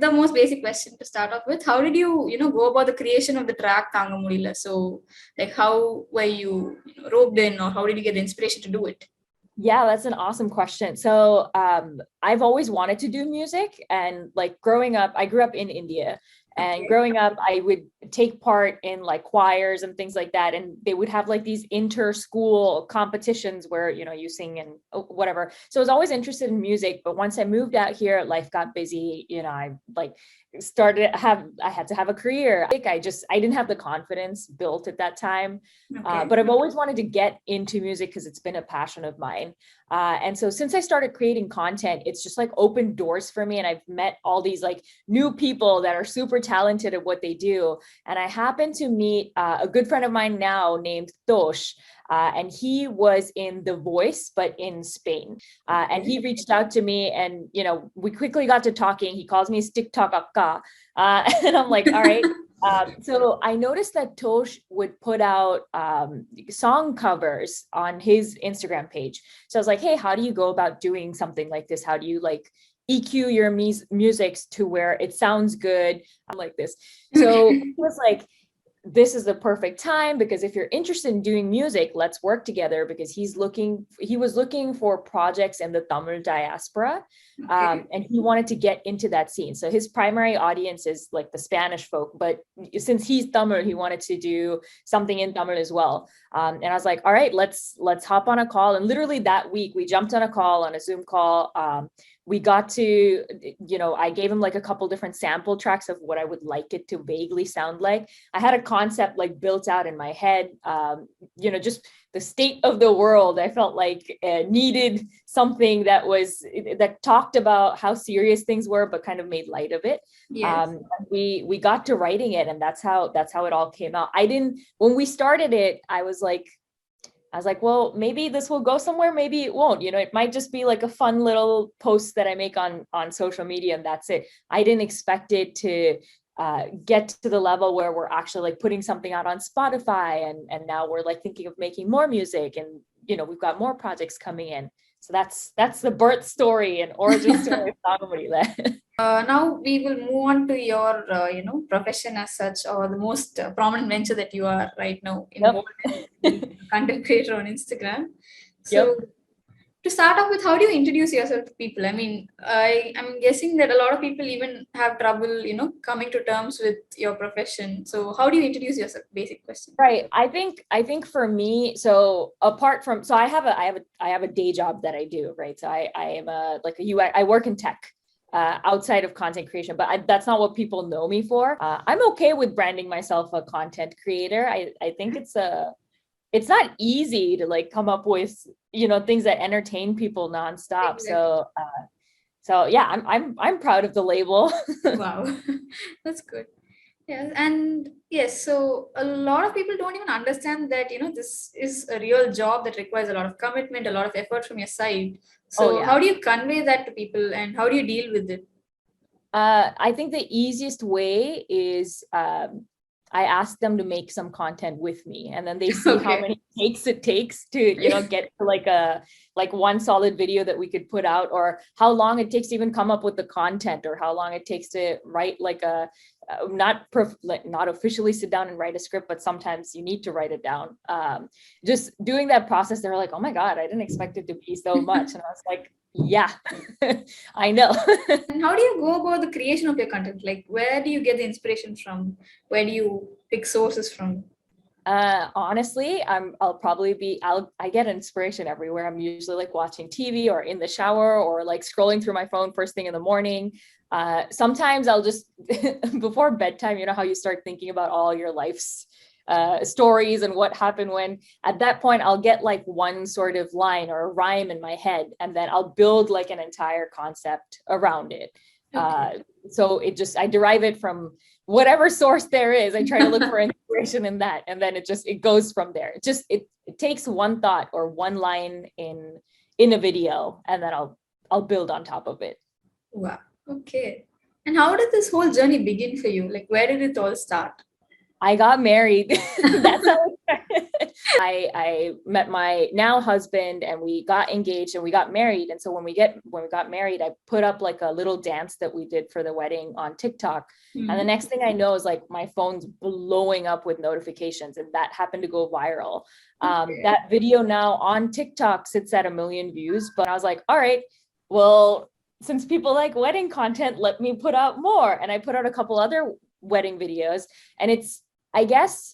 the most basic question to start off with. How did you, go about the creation of the track Tangam? So, like, how were you, roped in, or how did you get the inspiration to do it? Yeah, that's an awesome question. So I've always wanted to do music, and like growing up, I grew up in India. And Okay. growing up, I would take part in like choirs and things like that. And they would have like these inter-school competitions where, you sing and whatever. So I was always interested in music. But once I moved out here, life got busy. I like I had to have a career. I didn't have the confidence built at that time. Okay. But I've always wanted to get into music because it's been a passion of mine. And so since I started creating content, it's just like opened doors for me. And I've met all these like new people that are super talented at what they do. And I happened to meet a good friend of mine now named Tosh. And he was in The Voice, but in Spain. And he reached out to me, and we quickly got to talking. He calls me TikTok akka. And I'm like, all right. So I noticed that Tosh would put out song covers on his Instagram page. So I was like, hey, how do you go about doing something like this? How do you like EQ your music to where it sounds good? I'm like this. So he was like, this is the perfect time, because if you're interested in doing music, let's work together, because he was looking for projects in the Tamil diaspora. And he wanted to get into that scene. So his primary audience is like the Spanish folk, but since he's Tamil, he wanted to do something in Tamil as well. And I was like, all right, let's hop on a call. And literally that week we jumped on a Zoom call. We got to, I gave him like a couple different sample tracks of what I would like it to vaguely sound like. I had a concept like built out in my head, just the state of the world. I felt like needed something that talked about how serious things were, but kind of made light of it. Yes. We got to writing it, and that's how it all came out. When we started it, I was like, well, maybe this will go somewhere, maybe it won't. It might just be like a fun little post that I make on social media, and that's it. I didn't expect it to get to the level where we're actually like putting something out on Spotify, and now we're like thinking of making more music, and we've got more projects coming in. So that's the birth story and origin story of Tangam. Now we will move on to your, profession as such, or the most prominent venture that you are right now involved in, content creator on Instagram. So, to start off with, how do you introduce yourself to people? I mean, I'm guessing that a lot of people even have trouble, coming to terms with your profession. So, how do you introduce yourself? Basic question. Right. I think for me, so apart from, so I have a day job that I do, right? So I am like a UI, I work in tech. Outside of content creation, but that's not what people know me for. I'm okay with branding myself a content creator. I think it's not easy to like come up with things that entertain people nonstop. Exactly. So yeah, I'm proud of the label. Wow, that's good. Yes, and yes, so a lot of people don't even understand that, this is a real job that requires a lot of commitment, a lot of effort from your side. Oh So, yeah. how do you convey that to people, and how do you deal with it? I think the easiest way is I ask them to make some content with me, and then they see how Okay. many takes it takes to, get to like one solid video that we could put out, or how long it takes to even come up with the content, or how long it takes to write like not officially sit down and write a script, but sometimes you need to write it down. Just doing that process, they're like, oh my God, I didn't expect it to be so much. And I was like, yeah, I know. And how do you go about the creation of your content? Like, where do you get the inspiration from? Where do you pick sources from? Honestly, I get inspiration everywhere. I'm usually like watching TV or in the shower, or like scrolling through my phone first thing in the morning. Sometimes I'll just before bedtime, how you start thinking about all your life's stories and what happened when. At that point, I'll get like one sort of line or a rhyme in my head, and then I'll build like an entire concept around it. Okay. So I derive it from whatever source there is. I try to look for inspiration in that, and then it goes from there. It takes one thought or one line in a video, and then I'll build on top of it. Wow. Okay. And how did this whole journey begin for you? Like, where did it all start? I got married. That's how it started. I met my now husband and we got engaged and we got married. And so when we got married, I put up like a little dance that we did for the wedding on TikTok. And the next thing I know is like my phone's blowing up with notifications, and that happened to go viral. That video now on TikTok sits at 1 million views, but I was like, all right, well, since people like wedding content, let me put out more. And I put out a couple other wedding videos, and it's, I guess,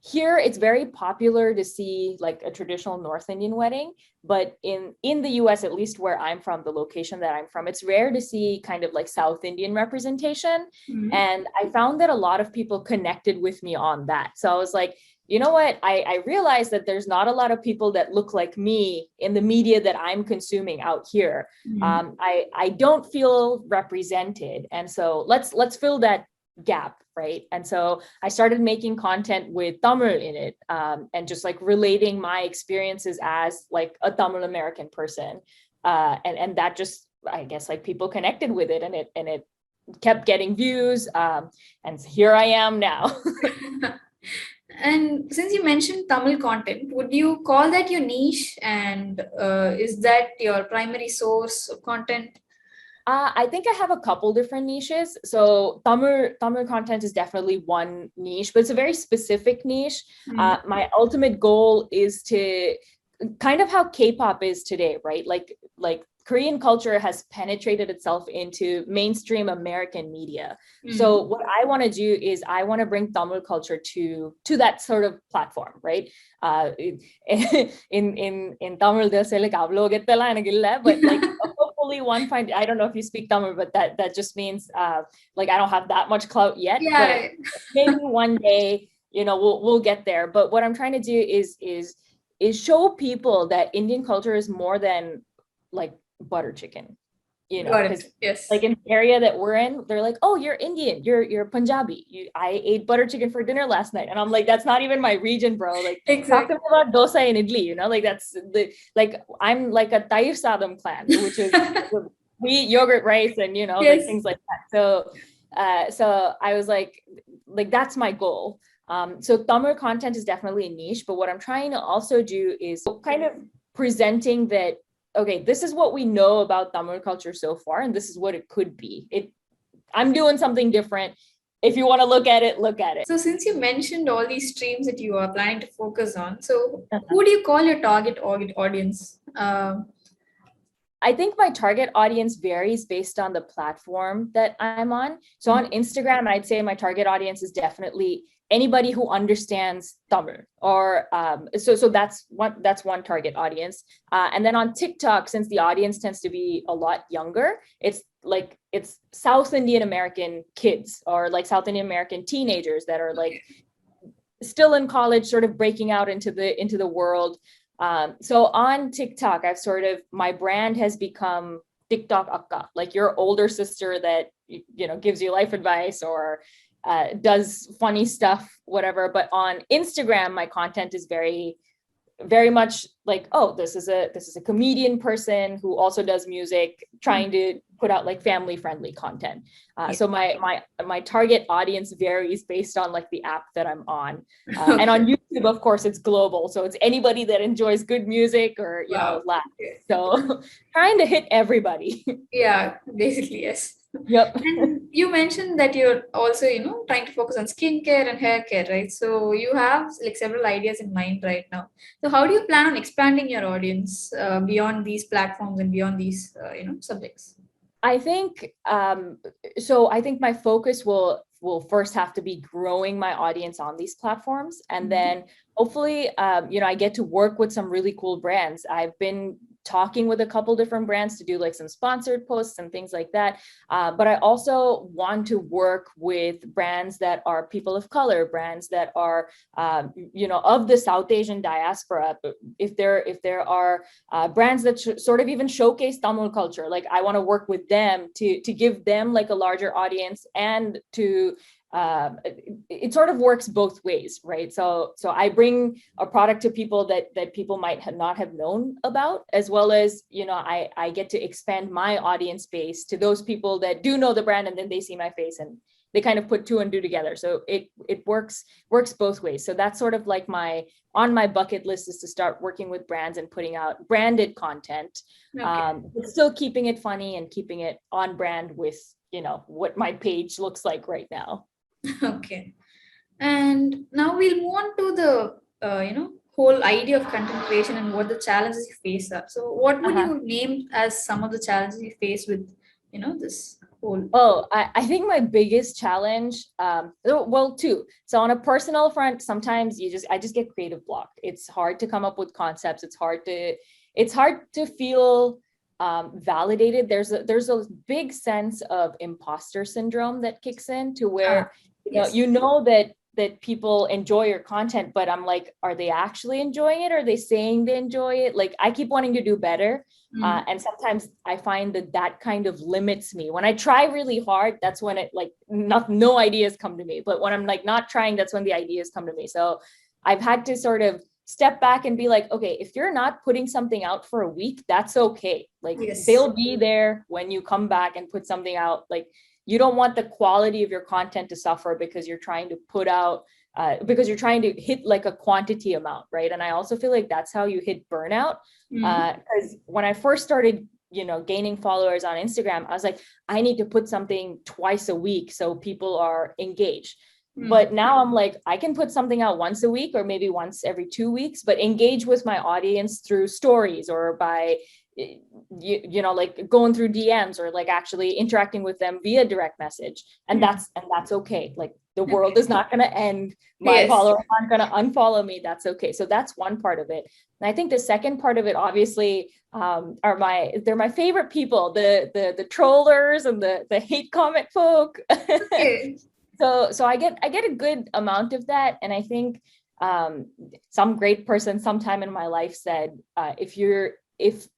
here it's very popular to see like a traditional North Indian wedding, but in the US, at least where I'm from, the location that I'm from, it's rare to see kind of like South Indian representation. And I found that a lot of people connected with me on that. So I was like, you know what, I realized that there's not a lot of people that look like me in the media that I'm consuming out here. I don't feel represented. And so let's fill that gap, right? And so I started making content with Tamil in it, and just like relating my experiences as like a Tamil American person, and that just, I guess, like people connected with it, and it kept getting views, and here I am now. And since you mentioned Tamil content, would you call that your niche? And is that your primary source of content? I think I have a couple different niches. So Tamil content is definitely one niche, but it's a very specific niche. My ultimate goal is to kind of how K-pop is today, right? Like Korean culture has penetrated itself into mainstream American media. So what I want to do is I want to bring Tamil culture to that sort of platform, right? In Tamil they'll say like avlo gettala enakku illa, but like hopefully one find, I don't know if you speak Tamil, but that just means like I don't have that much clout yet, but maybe one day, you know, we'll get there. But what I'm trying to do is show people that Indian culture is more than like butter chicken, you know, because like in the area that we're in, they're like, oh, you're Indian, you're Punjabi, I ate butter chicken for dinner last night, and I'm like, that's not even my region, bro. Like talk to me about dosa and idli, you know, like that's the, like I'm like a Tair Sadam clan, which is we eat yogurt rice and, you know, like things like that. So I was like that's my goal. So Tamil content is definitely a niche, but what I'm trying to also do is kind of presenting that, okay, this is what we know about Tamil culture so far, and this is what it could be. I'm doing something different. If you want to look at it, look at it. So since you mentioned all these streams that you are planning to focus on, so who do you call your target audience? I think my target audience varies based on the platform that I'm on. So on Instagram, I'd say my target audience is definitely anybody who understands Tamil, or so that's one target audience. And then on TikTok, since the audience tends to be a lot younger, it's South Indian American kids, or like South Indian American teenagers that are like still in college, sort of breaking out into the world. So on TikTok, I've sort of, my brand has become TikTok akka, like your older sister that, you know, gives you life advice or does funny stuff, whatever. But on Instagram, my content is very much like, oh, this is a comedian person who also does music, trying to put out like family friendly content. So my target audience varies based on like the app that I'm on. And on YouTube, of course, it's global. So it's anybody that enjoys good music or, you know, laugh. So trying to hit everybody. Yeah, basically, yes. Yep. And you mentioned that you're also, you know, trying to focus on skincare and hair care, right? So you have like several ideas in mind right now. So how do you plan on expanding your audience beyond these platforms and beyond these, you know, subjects? I think so I think my focus will first have to be growing my audience on these platforms, and then hopefully you know, I get to work with some really cool brands. I've been talking with a couple different brands to do like some sponsored posts and things like that, but I also want to work with brands that are people of color, brands that are you know, of the South Asian diaspora. If there are brands that sort of even showcase Tamil culture, like I want to work with them to give them like a larger audience, and to it sort of works both ways, right? So I bring a product to people that people might not have known about, as well as, you know, I get to expand my audience base to those people that do know the brand, and then they see my face they kind of put two and two together. So it works both ways. So that's sort of like on my bucket list is to start working with brands and putting out branded content, but still keeping it funny and keeping it on brand with, what my page looks like right now. Okay. And now we'll move on to the, whole idea of content creation and what the challenges you face are. So what would you name as some of the challenges you face with, this whole? Oh, I think my biggest challenge, well, two. So on a personal front, sometimes I just get creative block. It's hard to come up with concepts. It's hard to feel validated. There's a big sense of imposter syndrome that kicks in to where, Yes. that people enjoy your content, but I'm like, are they actually enjoying it? Are they saying they enjoy it? Like, I keep wanting to do better. And sometimes I find that kind of limits me. When I try really hard, that's when it like no ideas come to me. But when I'm like not trying, that's when the ideas come to me. So I've had to sort of step back and be like, okay, if you're not putting something out for a week, that's okay. Like they'll be there when you come back and put something out. Like, you don't want the quality of your content to suffer because you're trying to put out, because you're trying to hit like a quantity amount, right? And I also feel like that's how you hit burnout. Because when I first started, gaining followers on Instagram, I was like, I need to put something twice a week so people are engaged. But now I'm like, I can put something out once a week or maybe once every 2 weeks, but engage with my audience through stories or by like going through DMs or like actually interacting with them via direct message. And that's okay. Like the world is not going to end. My followers aren't going to unfollow me. That's okay. So that's one part of it. And I think the second part of it, obviously, they're my favorite people, the trollers and the hate comment folk. Okay. So I get a good amount of that. And I think some great person sometime in my life said, if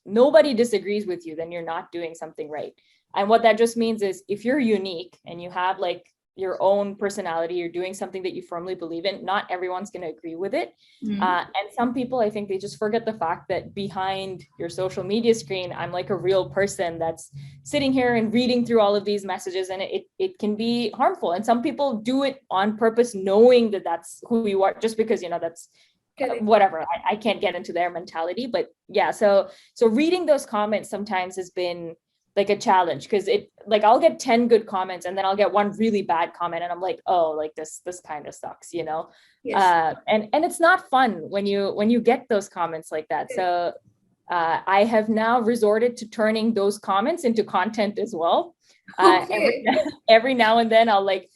nobody disagrees with you, then you're not doing something right. And what that just means is if you're unique and you have like your own personality, you're doing something that you firmly believe in, not everyone's going to agree with it. And some people, I think they just forget the fact that behind your social media screen, I'm like a real person that's sitting here and reading through all of these messages, and it can be harmful. And some people do it on purpose, knowing that that's who you are, just because, that's whatever. I can't get into their mentality, but yeah. So reading those comments sometimes has been like a challenge, because I'll get 10 good comments and then I'll get one really bad comment and I'm like, oh, like this kind of sucks, and it's not fun when you get those comments like that. So I have now resorted to turning those comments into content as well. Every now and then I'll like,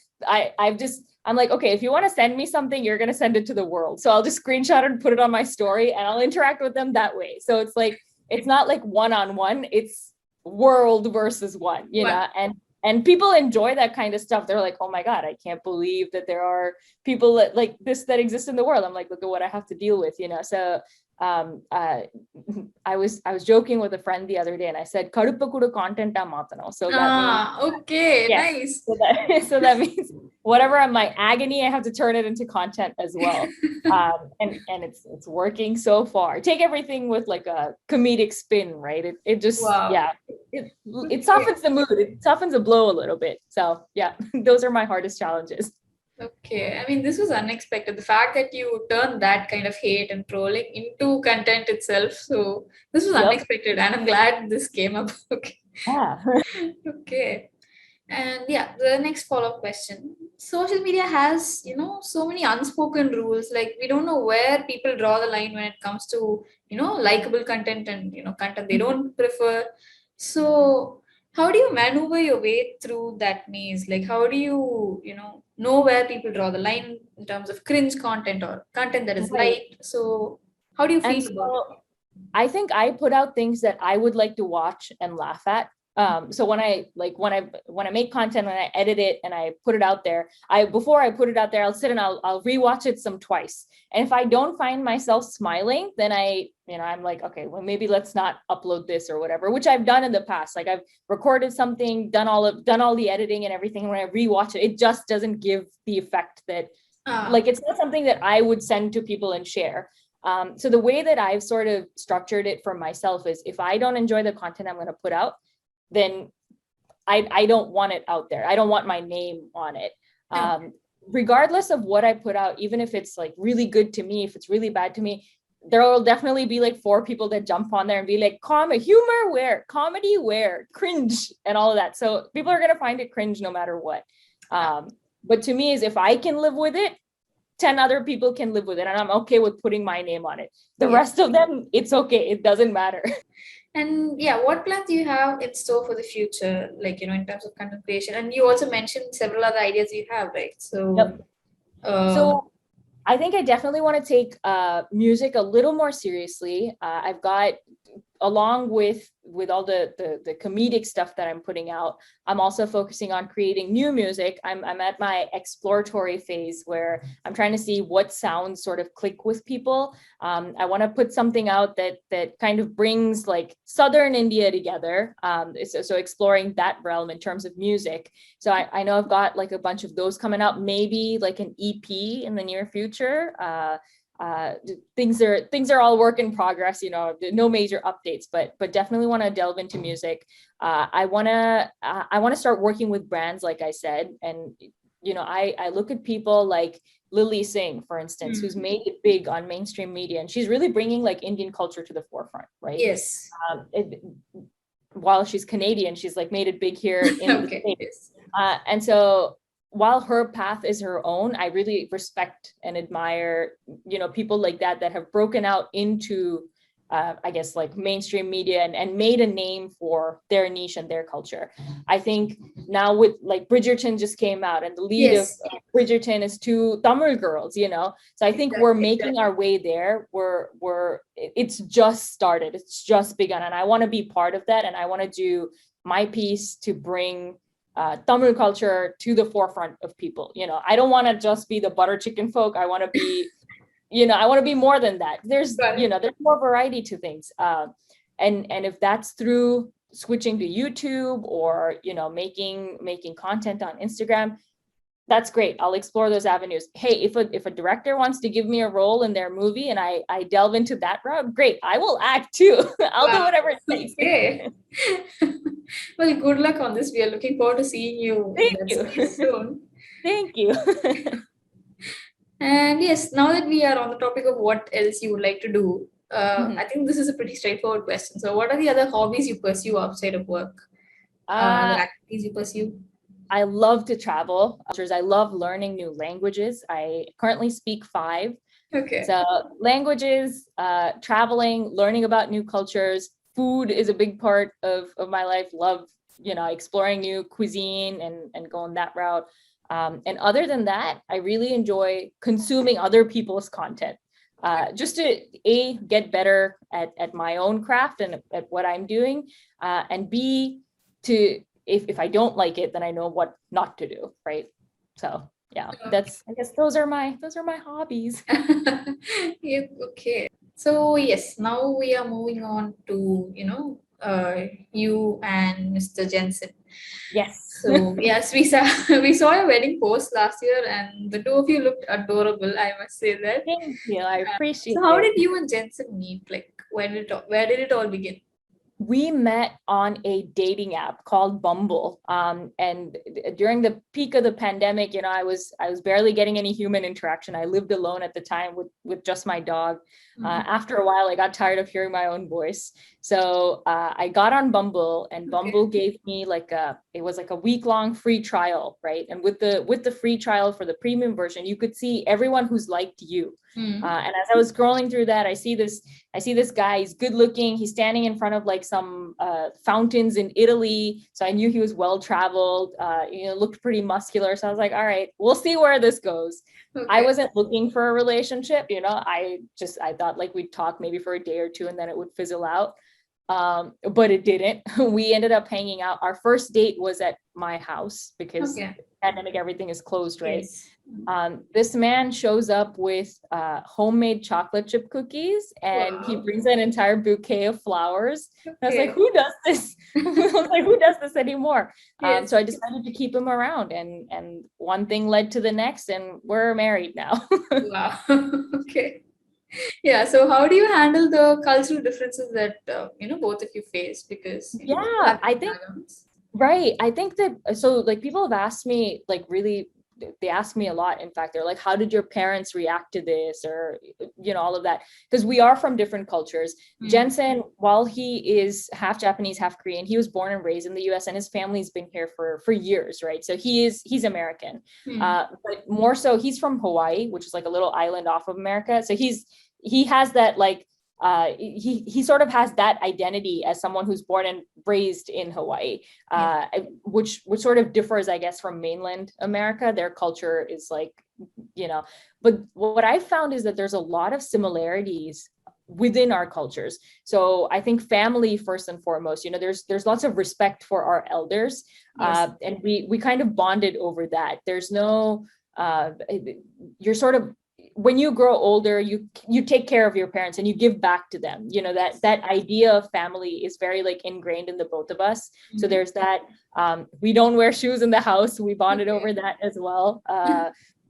I'm like, okay, if you want to send me something, you're going to send it to the world. So I'll just screenshot it and put it on my story and I'll interact with them that way. So it's like, it's not like one-on-one, it's world versus one, know, and people enjoy that kind of stuff. They're like, oh my God, I can't believe that there are people that like this that exist in the world. I'm like, look at what I have to deal with, So I was joking with a friend the other day and I said, "Kadupa kudu content matano." So that means, okay, nice. So that means whatever my agony, I have to turn it into content as well. And it's working so far. Take everything with like a comedic spin, right? It just it softens the mood. It softens the blow a little bit. So yeah, those are my hardest challenges. Okay, I mean, this was unexpected. The fact that you turned that kind of hate and trolling into content itself. So this was unexpected, and I'm glad this came up. Okay. Yeah. Okay. And yeah, the next follow-up question. Social media has, so many unspoken rules. Like we don't know where people draw the line when it comes to, likable content and, content they don't prefer. So how do you maneuver your way through that maze? Like how do you, know where people draw the line in terms of cringe content or content that is light? So how do you feel about it? I think I put out things that I would like to watch and laugh at. So when I make content, when I edit it and I put it out there, before I put it out there, I'll sit and I'll rewatch it twice. And if I don't find myself smiling, then I'm like, okay, well, maybe let's not upload this or whatever, which I've done in the past. Like I've recorded something, done all the editing and everything. When I rewatch it, it just doesn't give the effect that like, it's not something that I would send to people and share. So the way that I've sort of structured it for myself is if I don't enjoy the content I'm going to put out, then I don't want it out there. I don't want my name on it. Okay. Regardless of what I put out, even if it's like really good to me, if it's really bad to me, there will definitely be like 4 people that jump on there and be like, humor where, comedy where, cringe, and all of that. So people are going to find it cringe no matter what. But to me, is if I can live with it, 10 other people can live with it, and I'm okay with putting my name on it. The rest of them, it's okay. It doesn't matter. And yeah, what plans do you have in store for the future, like, in terms of content creation? And you also mentioned several other ideas you have, right? So, Yep. uh, So I think I definitely want to take music a little more seriously. I've got, along with all the comedic stuff that I'm putting out, I'm also focusing on creating new music. I'm at my exploratory phase where I'm trying to see what sounds sort of click with people. I want to put something out that kind of brings like Southern India together. So exploring that realm in terms of music. So I know I've got like a bunch of those coming out, maybe like an EP in the near future. Things are all work in progress, no major updates, but definitely want to delve into music. I want to start working with brands, like I said. And I look at people like Lily Singh, for instance, who's made it big on mainstream media, and she's really bringing like Indian culture to the forefront, right? yes. While she's Canadian, she's like made it big here in the States. Yes. And so while her path is her own, I really respect and admire, people like that have broken out into, I guess, like mainstream media and made a name for their niche and their culture. I think now with like Bridgerton just came out, and the lead of Bridgerton is 2 Tamil girls, So I think we're making our way there. It's just started. It's just begun. And I want to be part of that. And I want to do my piece to bring Tamil culture to the forefront of people. I don't want to just be the butter chicken folk. I want to be, I want to be more than that. There's more variety to things. And if that's through switching to YouTube or, making content on Instagram, that's great. I'll explore those avenues. Hey, if a director wants to give me a role in their movie and I delve into that route, great. I will act too. I'll do whatever it takes. Okay. Well, good luck on this. We are looking forward to seeing you in that space soon. Thank you. And yes, now that we are on the topic of what else you would like to do, I think this is a pretty straightforward question. So, what are the other hobbies you pursue outside of work? Other activities you pursue? I love to travel. I love learning new languages. I currently speak 5. Okay. So languages, traveling, learning about new cultures. Food is a big part of my life. Love, exploring new cuisine and going that route. And other than that, I really enjoy consuming other people's content. Just to get better at my own craft and at what I'm doing, and B, to if I don't like it, then I know what not to do, right? So yeah, I guess those are my hobbies. Yeah, okay. So yes, now we are moving on to you and Mr. Jensen. Yes. So yes, we saw a wedding post last year, and the 2 of you looked adorable. I must say that. Thank you. I appreciate So how it. did you and Jensen meet? Like, where did it all begin? We met on a dating app called Bumble. And during the peak of the pandemic, I was barely getting any human interaction. I lived alone at the time with just my dog. After a while, I got tired of hearing my own voice. So I got on Bumble, and Bumble gave me it was like a week-long free trial, right? And with the free trial for the premium version, you could see everyone who's liked you. And as I was scrolling through that, I see this guy. He's good looking. He's standing in front of like some fountains in Italy. So I knew he was well traveled. Looked pretty muscular. So I was like, all right, we'll see where this goes. Okay. I wasn't looking for a relationship. I thought like we'd talk maybe for a day or 2 and then it would fizzle out. But it didn't. We ended up hanging out. Our first date was at my house because pandemic, everything is closed, right? Yes. This man shows up with homemade chocolate chip cookies, and he brings an entire bouquet of flowers. Okay. I was like, who does this? I was like, who does this anymore? Yes. So I decided to keep him around, and one thing led to the next, and we're married now. Wow. Okay. Yeah. So how do you handle the cultural differences that both of you face? Because I think Right. I think that, so like people have asked me, like really, they ask me a lot. In fact, they're like, how did your parents react to this? Or, all of that. Because we are from different cultures. Jensen, while he is half Japanese, half Korean, he was born and raised in the US and his family's been here for years, right? So he's American. But more so, he's from Hawaii, which is like a little island off of America. So he has that like, he sort of has that identity as someone who's born and raised in Hawaii, which sort of differs, I guess, from mainland America. Their culture is like, but what I found is that there's a lot of similarities within our cultures. So I think family first and foremost, there's lots of respect for our elders, and we kind of bonded over that. There's no you're sort of, when you grow older, you take care of your parents and you give back to them. That idea of family is very like ingrained in the both of us. So there's that. We don't wear shoes in the house. We bonded over that as well.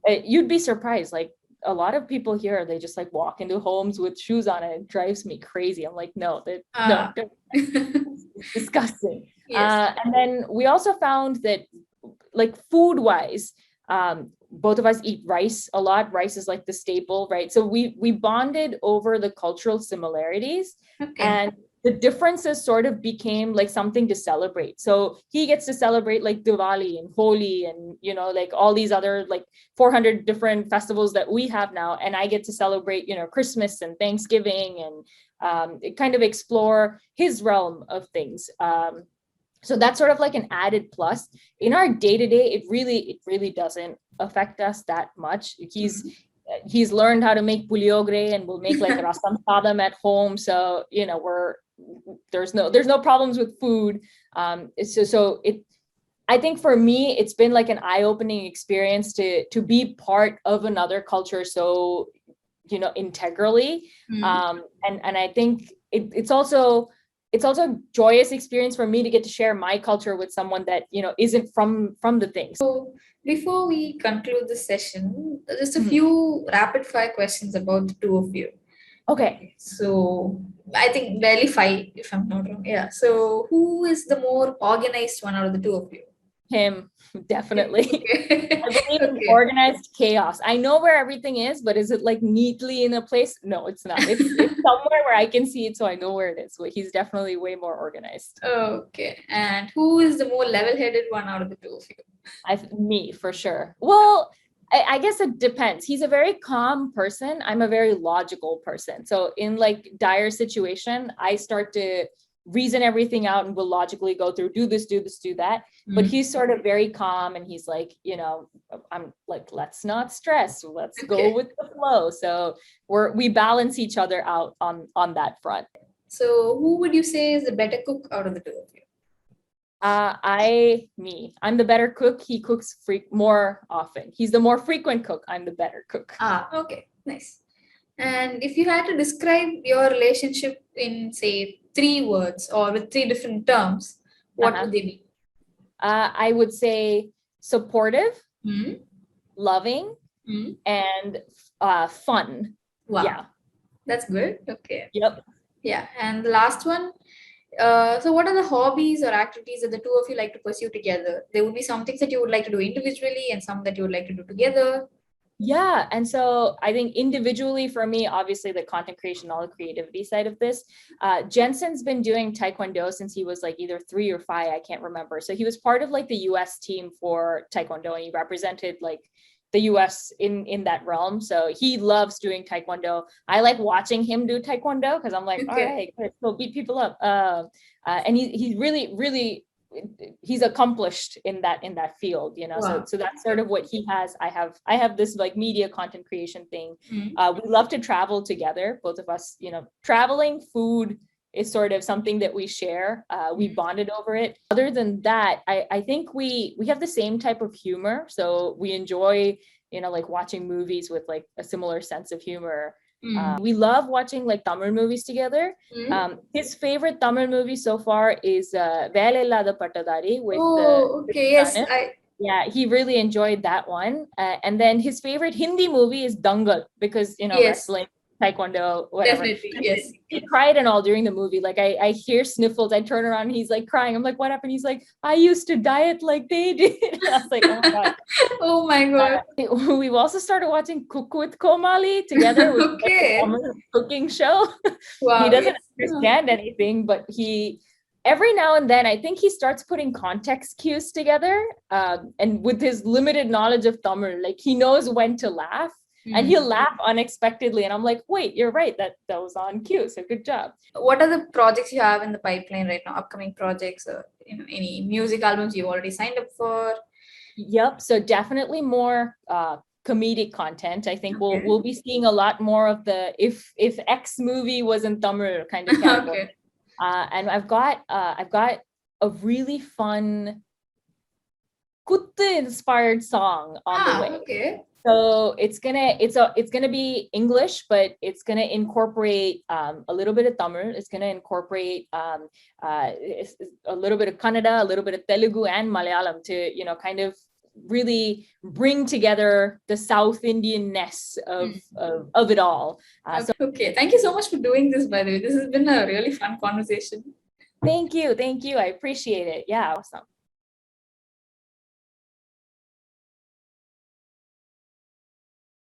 You'd be surprised. Like a lot of people here, they just like walk into homes with shoes on. And it drives me crazy. I'm like, no, it's disgusting. And then we also found that like food wise, both of us eat rice a lot. Rice is like the staple, right? So we bonded over the cultural similarities, and the differences sort of became like something to celebrate. So he gets to celebrate like Diwali and Holi and, like all these other like 400 different festivals that we have now. And I get to celebrate, Christmas and Thanksgiving and kind of explore his realm of things. So that's sort of like an added plus. In our day-to-day, it really doesn't affect us that much. He's learned how to make puliogre and we'll make like rasam sadam at home. So, there's no problems with food. I think for me, it's been like an eye-opening experience to be part of another culture. So, integrally. And I think it's also a joyous experience for me to get to share my culture with someone that, isn't from the things. So before we conclude the session, just a few rapid fire questions about the two of you. Okay. So I think barely 5, if I'm not wrong. Yeah. So who is the more organized one out of the two of you? Him, definitely. I believe in organized chaos. I know where everything is, but is it like neatly in a place? No, it's not. It's somewhere where I can see it, so I know where it is. But he's definitely way more organized. Okay. And who is the more level-headed one out of the two of you? Me, for sure. Well, I guess it depends. He's a very calm person. I'm a very logical person. So in like dire situation, I start to reason everything out and will logically go through, do this, do that. But he's sort of very calm and he's like, I'm like, let's not stress. Let's go with the flow. So we balance each other out on that front. So who would you say is the better cook out of the two of you? I'm the better cook. He cooks more often. He's the more frequent cook. I'm the better cook. Okay. Nice. And if you had to describe your relationship in, say, 3 words or with 3 different terms, what would they be? I would say supportive, loving, and fun. Wow. Yeah. That's good. Okay. Yep. Yeah. And the last one, so what are the hobbies or activities that the two of you like to pursue together? There would be some things that you would like to do individually and some that you would like to do together. Yeah. And so I think individually for me, obviously the content creation, all the creativity side of this, Jensen's been doing Taekwondo since he was like either 3 or 5, I can't remember. So he was part of like the US team for Taekwondo and he represented like the US in that realm. So he loves doing Taekwondo. I like watching him do Taekwondo because I'm like, all right, go beat people up. And he's really he's accomplished in that field, Wow. So that's sort of what he has. I have this like media content creation thing. We love to travel together, both of us, traveling, food is sort of something that we share. We bonded over it. Other than that, I think we have the same type of humor. So we enjoy, like watching movies with like a similar sense of humor. We love watching like Tamil movies together. His favorite Tamil movie so far is Velellada Pattadari with yes, yeah, he really enjoyed that one. And then his favorite Hindi movie is Dangal because wrestling. taekwondo, whatever. Definitely, yes. He cried and all during the movie. Like I hear sniffles. I turn around and he's like crying. I'm like, what happened? He's like, I used to diet like they did. I was like, oh my God. Oh my God. We've also started watching Cook with Komali together, which is like Okay. a cooking show. Wow. He doesn't Yes. understand anything, but every now and then, I think he starts putting context cues together. And with his limited knowledge of Tamil, like he knows when to laugh. And he'll laugh unexpectedly. And I'm like, wait, you're right. That was on cue. So good job. What are the projects you have in the pipeline right now? Upcoming projects or any music albums you've already signed up for? Yep. So definitely more comedic content. I think Okay. we'll be seeing a lot more of the if X movie was in Tamil kind of category. Okay. And I've got a really fun Kuttu inspired song on the way. Okay. So it's gonna be English, but it's gonna incorporate a little bit of Tamil. It's gonna incorporate a little bit of Kannada, a little bit of Telugu and Malayalam to kind of really bring together the South Indian-ness of it all. Okay, thank you so much for doing this. By the way, this has been a really fun conversation. Thank you. I appreciate it. Yeah, awesome.